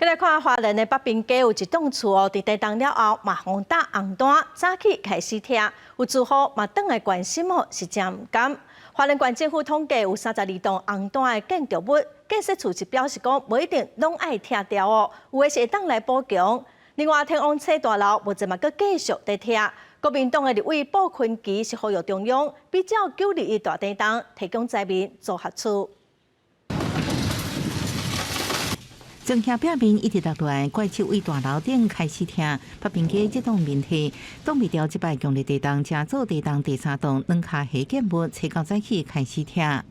再来看花莲的北平街有一栋厝哦，伫地震了后嘛风大红单，早起开始听，有住户嘛倒来关心哦，是真唔甘。花莲县政府统计有32栋红单的建筑物，建设处是表示讲不一定拢爱拆掉哦，有的是会当来补强。另外，天王车大楼目前嘛阁继续在拆。国民党的立委鲍坤基是呼吁中央比照921大地震，提供灾民做合处。庄下表面一直落来，怪树位大楼顶开始听，北平街这栋面体，挡未掉这摆强烈地震，加做地震第3栋两卡下建物，初到早起开始听。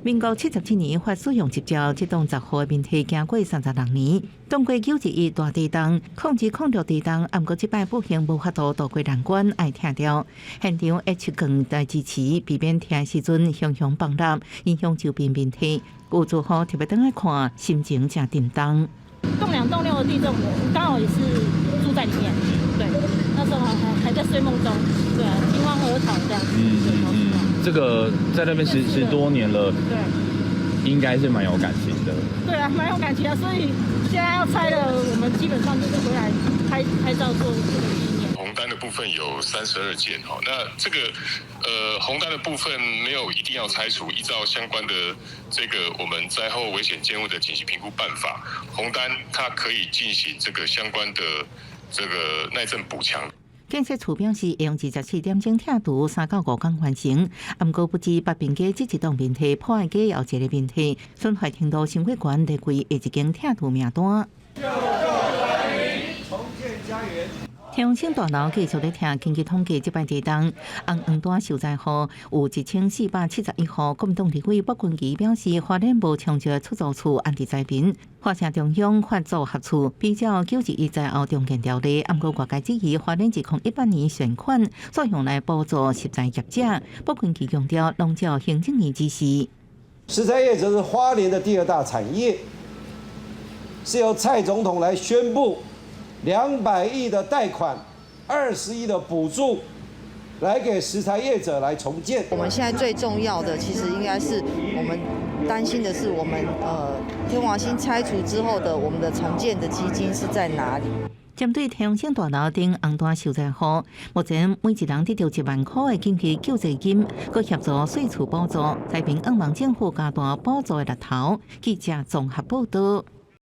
民国77年发使用执照，这栋10户的面体经过36年，当过911大地震、控制地震，不过这摆不幸无法度渡过难关，爱听掉。现场 H 更来支持，避免听时阵向崩塌，影响周边面体。有住户特别等来看，心情真沉重。栋2、栋6的地震，我刚好也是住在里面，对，那时候还在睡梦中，对啊，惊慌而逃这样子。这个在那边10多年了，对，应该是蛮有感情的。对啊，蛮有感情的，所以现在要拆了，我们基本上就是回来拍照做这个纪念。红单的部分有32件哈，那这个红单的部分没有一定要拆除，依照相关的这个我们灾后危险建物的紧急评估办法，红单它可以进行这个相关的这个耐震补强。建设处表示，会用24点钟拆除3到5天完成。不过不知北平街这一栋面体破坏街后一个面体，损坏程度相对悬，列为下一间拆除名单。天王星大楼继续在听，根据统计，这摆地震红单受灾户有1471户。国民党立委鲍坤基表示，花莲无创造出租厝安置灾民，花城中央发做合厝，比照921灾后重建条例。不过外界质疑花莲2018年选款所用来补助实在业者。鲍坤基强调，拢照行政院指示。实在业者是花莲的第2大产业，是由蔡总统来宣布。200亿的贷款，20亿的补助，来给食材业者来重建。我们现在最重要的，其实应该是我们担心的是，我们天王星拆除之后的我们的重建的基金是在哪里？针对天王星大楼顶红单受灾户，目前每一人得到1万块的紧急救济金，佮协助税厝补助，灾民望政府加大补助的力头。记者综合报道。